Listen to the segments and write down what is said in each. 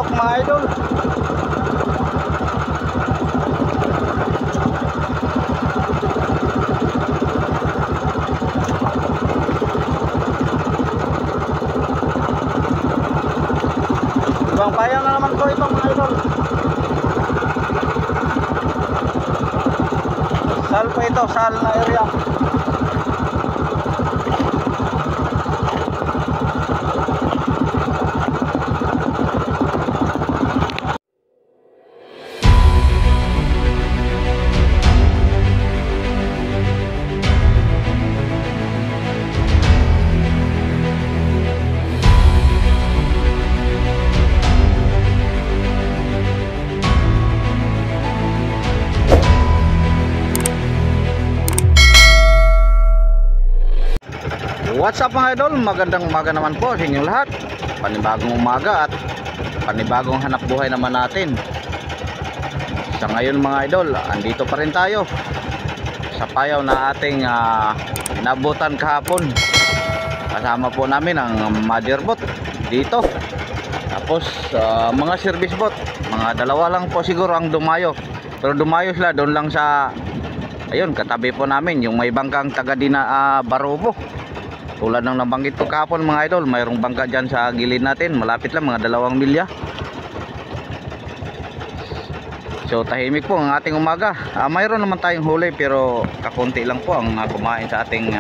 piyok mga idol. Ibang payang na naman po ito mga idol. Sal po ito, sal na area. What's up mga idol, magandang umaga naman po sa inyong lahat. Panibagong umaga at panibagong hanap buhay naman natin. Sa ngayon mga idol, andito pa rin tayo sa payaw na ating nabutan kahapon. Kasama po namin ang mother boat dito. Tapos mga service boat, mga dalawa lang po siguro ang dumayo. Pero dumayo sila doon lang sa, ayun, katabi po namin yung may bangkang taga Dina Barobo. Tulad ng nabanggit ko kahapon mga idol, mayroong bangka dyan sa gilid natin, malapit lang, mga 2 milya. So tahimik po ang ating umaga. Mayroon naman tayong huli pero kakunti lang po ang kumain sa ating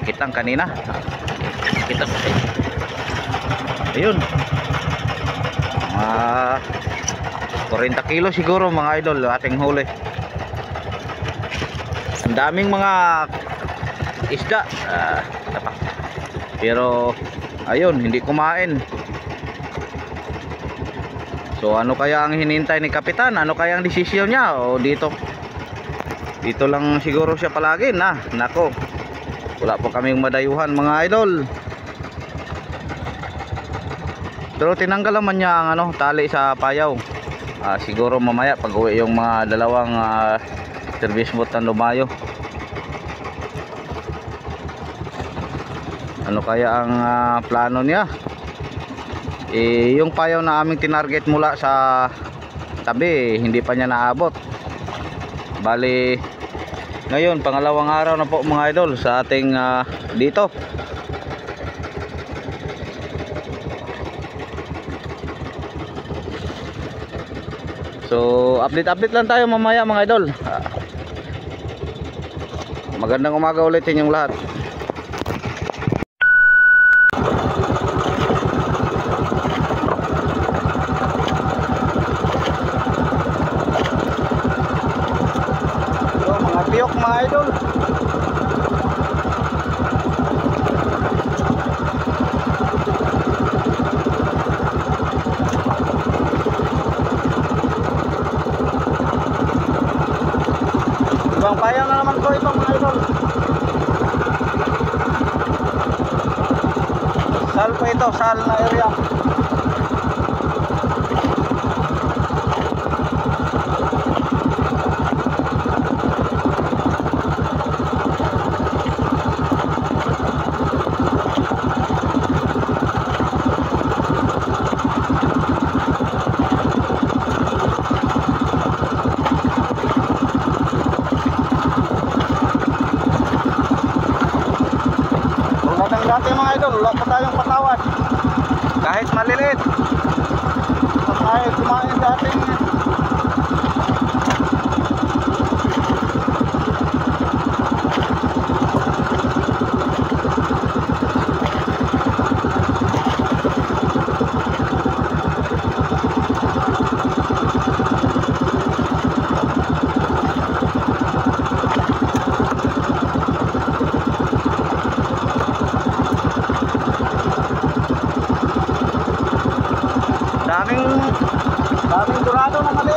kitang kanina. Kita po. Ayun. 40 kilo siguro mga idol ating huli. Ang daming mga isda, pero ayun, hindi kumain. So ano kaya ang hinintay ni Kapitan? Ano kaya ang desisyon niya? O dito lang siguro siya palagi na. Nako, wala po kaming madayuhan mga idol. Pero tinanggal naman niya ang tali sa payaw. Siguro mamaya pag uwi yung mga dalawang service boat na lumayo. Ano kaya ang plano niya? Yung payaw na aming tinarget mula sa tabi, hindi pa niya naabot. Bali, ngayon pangalawang araw na po mga idol sa ating dito. So update lang tayo mamaya mga idol. Magandang umaga ulit inyong lahat. Piyok mga idol. Ibang payang na naman po ito mga idol. Sal po ito, sal na area. Dati mga idol, wala pa tayong patawad kahit maliliit. Tayo kumain sa ating daming durado na mali.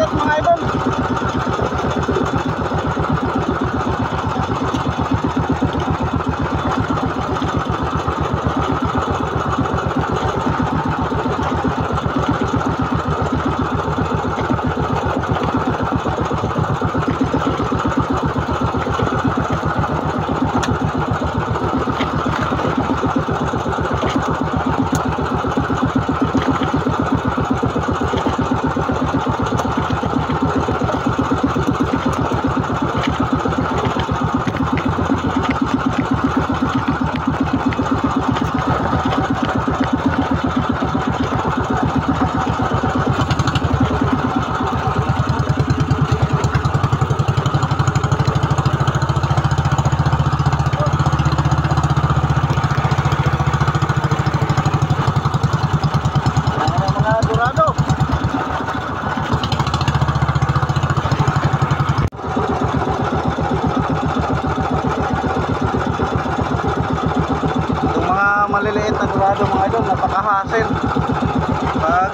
na Dorado mga idol, napaka-hassle pag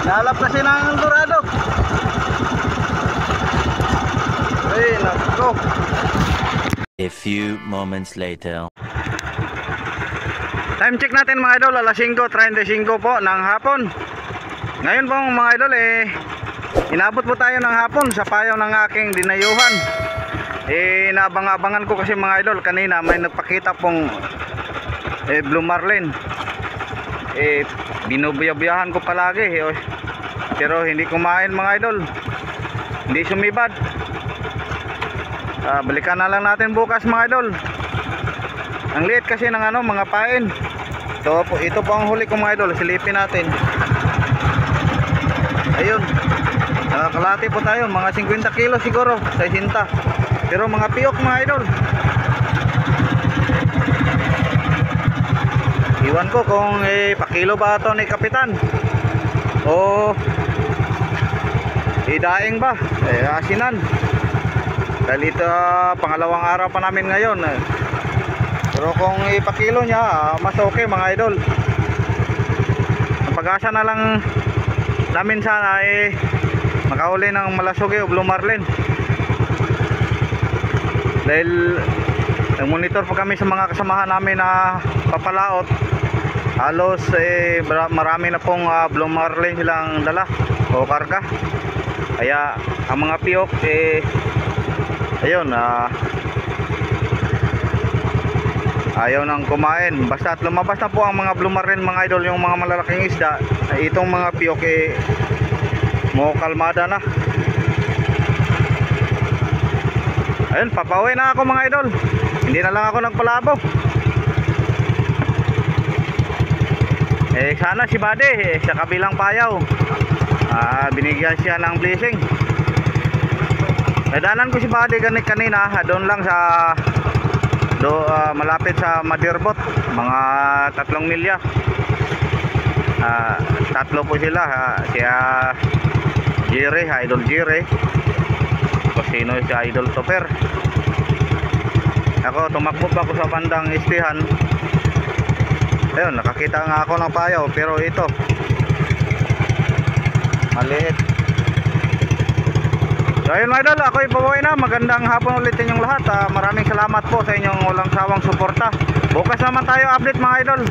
Nahalap kasi ng Dorado. Ay, nako. A few moments later. Time check natin mga idol, alas 5:35 po ng hapon. Ngayon po mga idol inabot po tayo ng hapon sa payaw ng aking dinayuhan. Nabang-abangan ko kasi mga idol, kanina may nagpakita pong Blue Marlin. binubuyabuyahan ko palagi pero hindi kumain mga idol, hindi sumibad. Balikan na lang natin bukas mga idol. Ang liit kasi ng mga pain. Ito po ang huli ko mga idol, silipin natin. Ayun, kalahati po tayo, mga 50 kilo siguro, 60. Pero mga piyok mga idol. Iwan ko kung pakilo ba ito ni Kapitan o idaing ba, asinan. Dahil ito pangalawang araw pa namin ngayon. Pero kung ipakilo niya, mas okay mga idol. Ang pag-asa na lang namin sana makahuli ng malasugi o blue marlin. Dahil nag-monitor po kami sa mga kasamahan namin na papalaot. Halos marami na pong blue marlin silang dala o karga. Kaya ang mga piyok ayun, ayaw nang kumain. Basta lumabas na po ang mga blue marlin mga idol, yung mga malalaking isda, itong mga piyok mo kalmada na. Ayun, papauwi na ako mga idol. Hindi na lang ako nagpalabo. Sana si Bade sa kabilang payaw, binigyan siya ng blessing. Nadanan ko si Bade kanina, doon lang sa malapit sa Madirbot, mga 3 milya. Tatlo po sila, siya Jire, Idol Jire, sino si Idol Topper. Ako tumakbo pa ako sa bandang istihan. Ayun, nakakita nga ako ng payaw, pero ito maliit. So ayun mga idol, ako ipabuhay na. Magandang hapon ulit sa inyong lahat. Maraming salamat po sa inyong walang sawang suporta. Bukas naman tayo update mga idol.